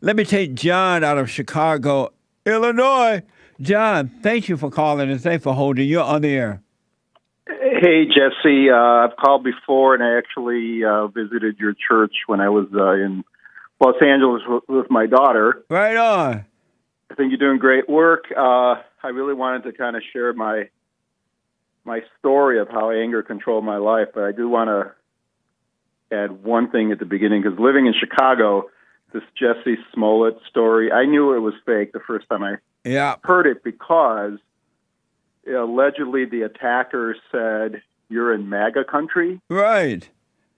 Let me take John out of Chicago, Illinois. John, thank you for calling and thanks for holding. You're on the air. Hey, Jesse. I've called before, and I actually visited your church when I was in Los Angeles with my daughter. Right on. I think you're doing great work. I really wanted to kind of share my story of how anger controlled my life, but I do want to add one thing at the beginning, because living in Chicago, this Jussie Smollett story, I knew it was fake the first time I heard it, because allegedly the attacker said, "You're in MAGA country." Right.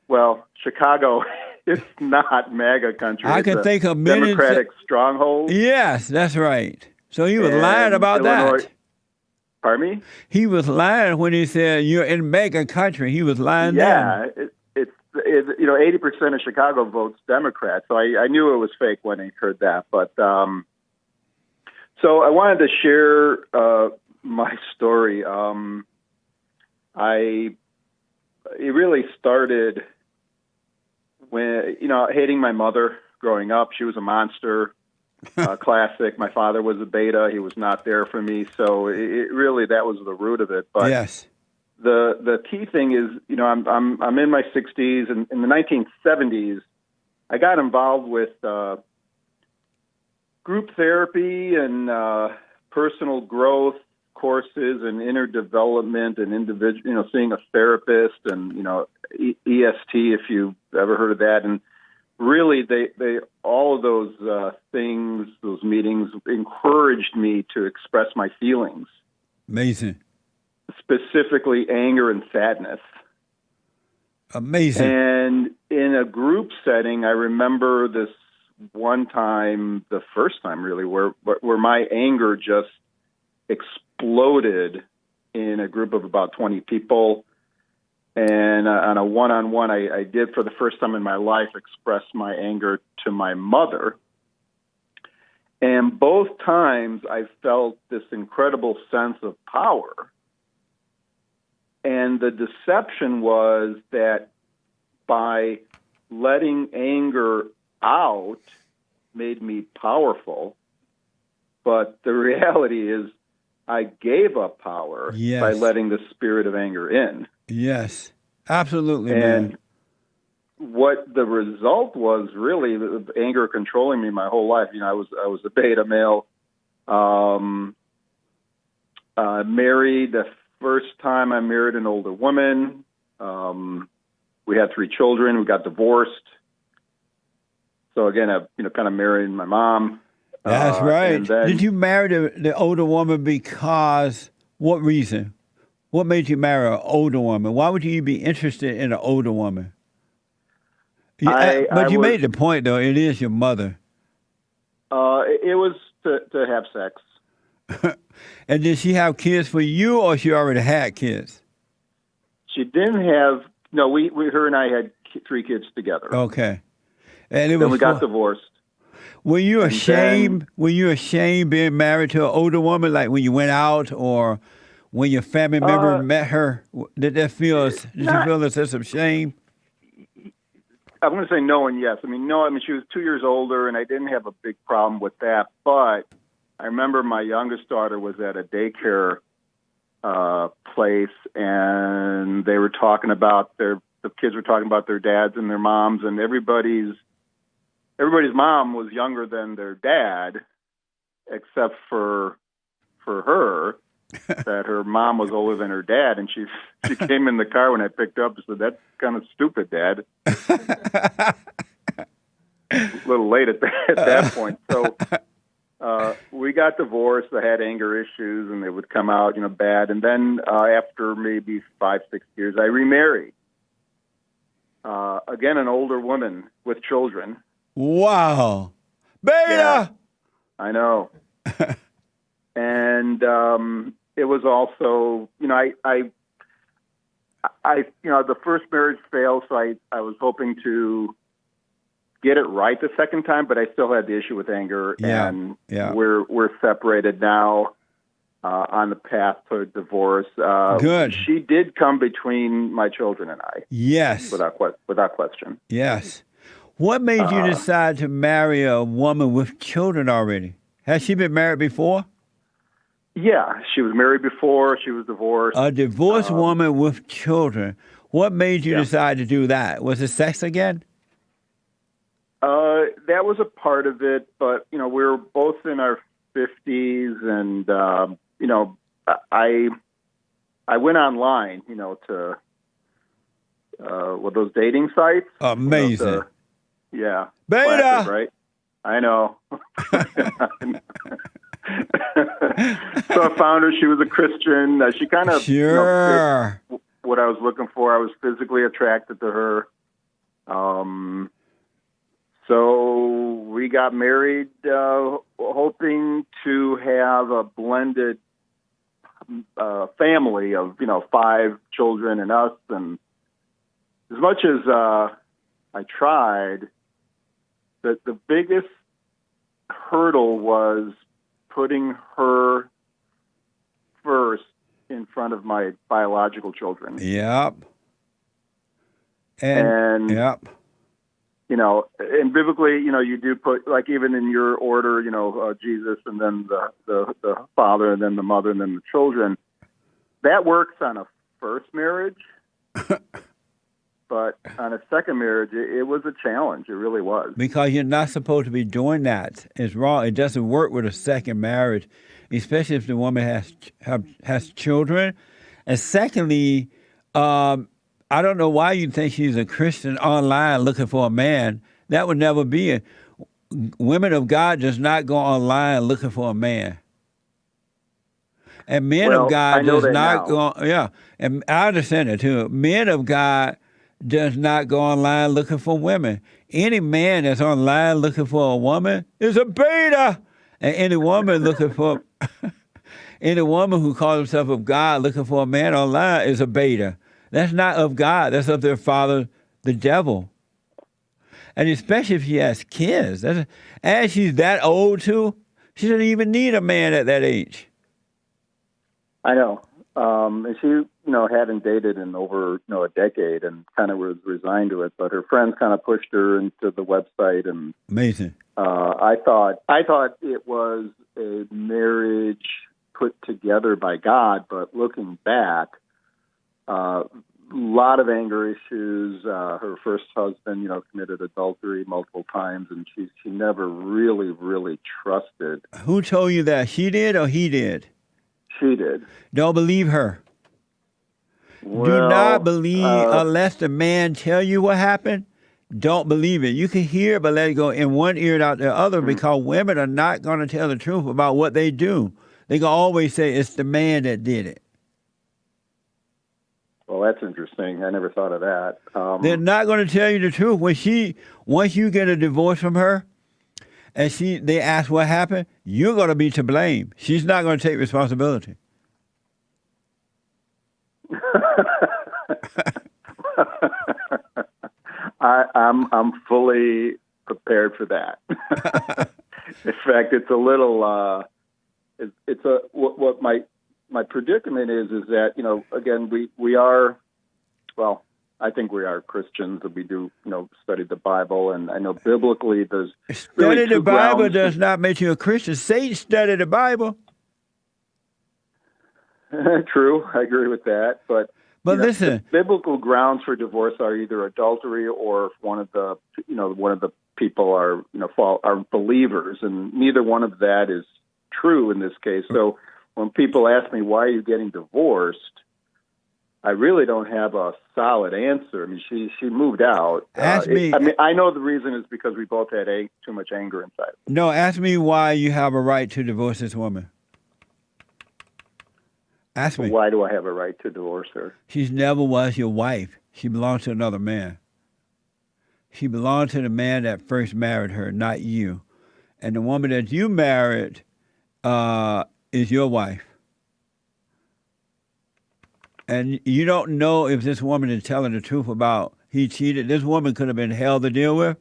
Well, Chicago is not MAGA country. I can think of many Democratic stronghold. Yes, that's right. So he was lying about Illinois, that. Pardon me? He was lying when he said you're in MAGA country. He was lying. Yeah, it's 80% of Chicago votes Democrat. So I knew it was fake when I heard that. But so I wanted to share my story. It really started when, hating my mother growing up. She was a monster, classic. My father was a beta. He was not there for me. So it really, that was the root of it. But yes, the key thing is, I'm in my 60s, and in the 1970s, I got involved with group therapy and personal growth courses and inner development and individual, seeing a therapist and, EST, if you've ever heard of that. And really, they all of those things, those meetings encouraged me to express my feelings. Amazing. Specifically anger and sadness. Amazing. And in a group setting, I remember this one time, the first time really, where my anger just exploded in a group of about 20 people. And on a one-on-one, I did, for the first time in my life, express my anger to my mother. And both times I felt this incredible sense of power. And the deception was that by letting anger out made me powerful. But the reality is I gave up power by letting the spirit of anger in. Yes, absolutely, and man. What the result was, really, the anger controlling me my whole life. I was a beta male. Married. The first time I married an older woman. We had 3 children. We got divorced. So again, I kind of married my mom. That's right. And then, did you marry the older woman because, what reason? What made you marry an older woman? Why would you be interested in an older woman? But you made the point, though. It is your mother. It was to have sex. And did she have kids for you, or she already had kids? She didn't have. No, her and I had 3 kids together. Okay. And then we got divorced. Were you ashamed? Were you ashamed being married to an older woman, like when you went out, or when your family member met her? Did you feel a sense of shame? I'm going to say no and yes. No. She was 2 years older, and I didn't have a big problem with that. But I remember my youngest daughter was at a daycare place, and they were talking about the kids were talking about their dads and their moms, and everybody's mom was younger than their dad, except for her, that her mom was older than her dad. And she came in the car when I picked her up and said, "That's kind of stupid, Dad." A little late at that point. So we got divorced. I had anger issues, and they would come out, bad. And then after maybe 5-6 years, I remarried. Again, an older woman with children. Wow. Beta! Yeah, I know. And it was also, the first marriage failed, so I was hoping to get it right the second time, but I still had the issue with anger. Yeah. And yeah. we're separated now, on the path to divorce. Good. She did come between my children and I. Yes. Without question. Yes. What made you decide to marry a woman with children already? Has she been married before? Yeah, she was married before. She was divorced. A divorced woman with children. What made you Yeah. decide to do that? Was it sex again? That was a part of it, but we were both in our 50s, and I went online, to with those dating sites. Amazing. Yeah, Beta! classic, right? I know. So I found her. She was a Christian. She kind of Sure. fit what I was looking for. I was physically attracted to her. So we got married, hoping to have a blended family of 5 children and us. And as much as I tried, the biggest hurdle was putting her first in front of my biological children. Yep. And yep. And biblically, you do put, like, even in your order, Jesus, and then the father, and then the mother, and then the children. That works on a first marriage, but on a second marriage, it was a challenge. It really was. Because you're not supposed to be doing that. It's wrong. It doesn't work with a second marriage, especially if the woman has children. And secondly, I don't know why you think she's a Christian online looking for a man. That would never be it. Women of God does not go online looking for a man. And men of God does not go. Yeah, and I understand that too. Men of God does not go online looking for women. Any man that's online looking for a woman is a beta. And any woman looking for any woman who calls herself of God looking for a man online is a beta. That's not of God. That's of their father, the devil. And especially if she has kids. And she's that old, too. She doesn't even need a man at that age. I know. And she, hadn't dated in over, a decade, and kind of was resigned to it. But her friends kind of pushed her into the website. And amazing. I thought it was a marriage put together by God, but looking back, a lot of anger issues. Her first husband, committed adultery multiple times, and she never really, really trusted. Who told you that? She did or he did? She did. Don't believe her. Well, do not believe unless the man tell you what happened. Don't believe it. You can hear, but let it go in one ear and out the other, because women are not going to tell the truth about what they do. They can always say it's the man that did it. Well, that's interesting. I never thought of that. They're not going to tell you the truth. Once you get a divorce from her, and they ask what happened, you're going to be to blame. She's not going to take responsibility. I'm fully prepared for that. In fact, it's a little. What my predicament is that, again, we are, well, I think we are Christians, that we do, study the Bible, and I know biblically there's study the Bible does not make you a Christian. Satan studied the Bible. True, I agree with that, but listen, the biblical grounds for divorce are either adultery, or if one of the people are are believers, and neither one of that is true in this case. So when people ask me, why are you getting divorced, I really don't have a solid answer. I mean, she moved out. Ask me. I know the reason is because we both had too much anger inside. No, ask me why you have a right to divorce this woman. Ask me. Why do I have a right to divorce her? She never was your wife. She belonged to another man. She belonged to the man that first married her, not you. And the woman that you married is your wife. And you don't know if this woman is telling the truth about he cheated. This woman could have been hell to deal with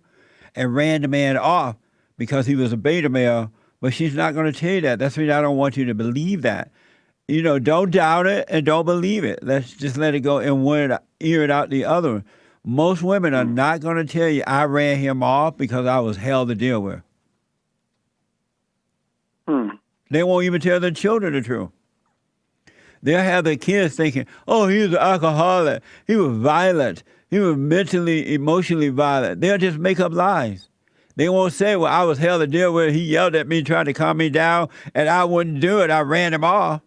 and ran the man off because he was a beta male, but she's not going to tell you that. That's why I don't want you to believe that. Don't doubt it and don't believe it. Let's just let it go in one ear and out the other. Most women are not going to tell you I ran him off because I was hell to deal with. They won't even tell their children the truth. They'll have their kids thinking, oh, he was an alcoholic. He was violent. He was mentally, emotionally violent. They'll just make up lies. They won't say, well, I was hell to deal with. He yelled at me, trying to calm me down, and I wouldn't do it. I ran him off.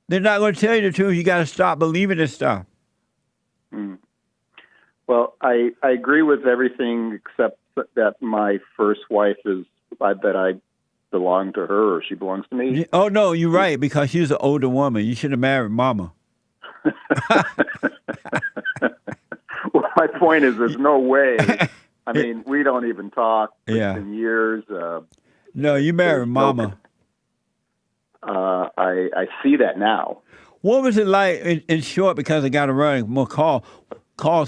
They're not going to tell you the truth. You got to stop believing this stuff. Well, I agree with everything except that my first wife that I belong to her or she belongs to me. Oh, no, you're right, because she's an older woman. You should have married Mama. Well, my point is there's no way. I mean, we don't even talk in years. No, you married Mama. I see that now. What was it like, in short, because I got to run more calls,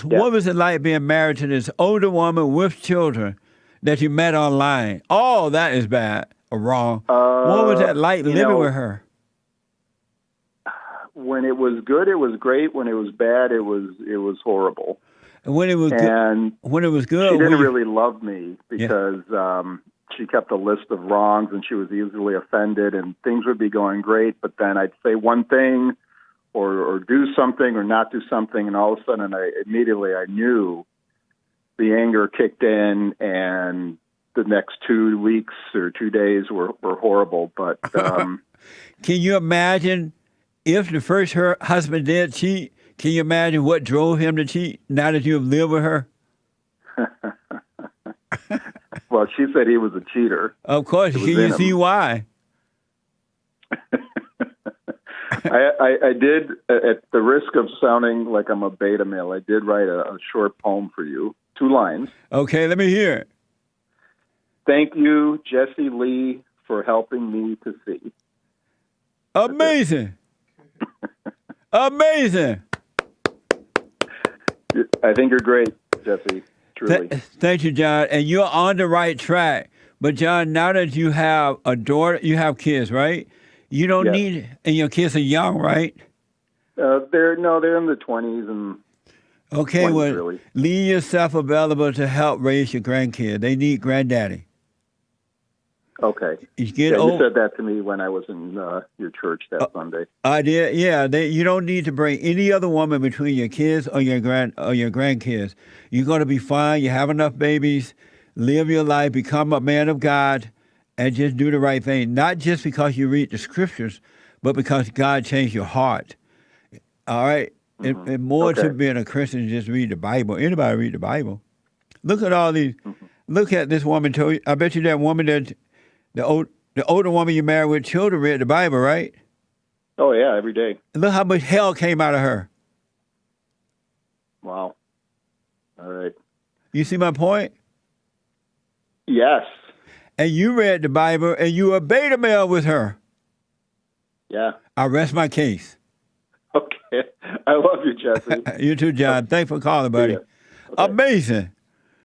what was it like being married to this older woman with children that you met online? Oh, that is bad or wrong. What was that like living with her? When it was good, it was great. When it was bad, it was horrible. And when it was good, she didn't really love me because she kept a list of wrongs and she was easily offended, and things would be going great, but then I'd say one thing or do something or not do something, and all of a sudden I knew the anger kicked in, and the next 2 weeks or 2 days were horrible. But can you imagine if the first her husband did cheat? Can you imagine what drove him to cheat now that you have lived with her? Well, she said he was a cheater. Of course. Can you see why? I did, at the risk of sounding like I'm a beta male, I did write a short poem for you, 2 lines. Okay, let me hear it. Thank you, Jussie Lee, for helping me to see. Amazing. Amazing. I think you're great, Jussie, truly. Thank you, John. And you're on the right track. But, John, now that you have a daughter, you have kids, right? You don't need, and your kids are young, right? They're in the 20s and okay, 20s, well, really. Leave yourself available to help raise your grandkids. They need granddaddy. Okay. You said that to me when I was in your church that Sunday. I did. Yeah, you don't need to bring any other woman between your kids or your grandkids. You're going to be fine. You have enough babies. Live your life. Become a man of God, and just do the right thing. Not just because you read the scriptures, but because God changed your heart. All right. Mm-hmm. And more to being a Christian than just read the Bible. Anybody read the Bible? Look at all these. Mm-hmm. Look at this woman. I bet you that woman that. The older woman you married with children read the Bible, right? Oh, yeah, every day. Look how much hell came out of her. Wow. All right. You see my point? Yes. And you read the Bible, and you were beta male with her. Yeah. I rest my case. Okay. I love you, Jussie. You too, John. Thanks for calling, buddy. Okay. Amazing.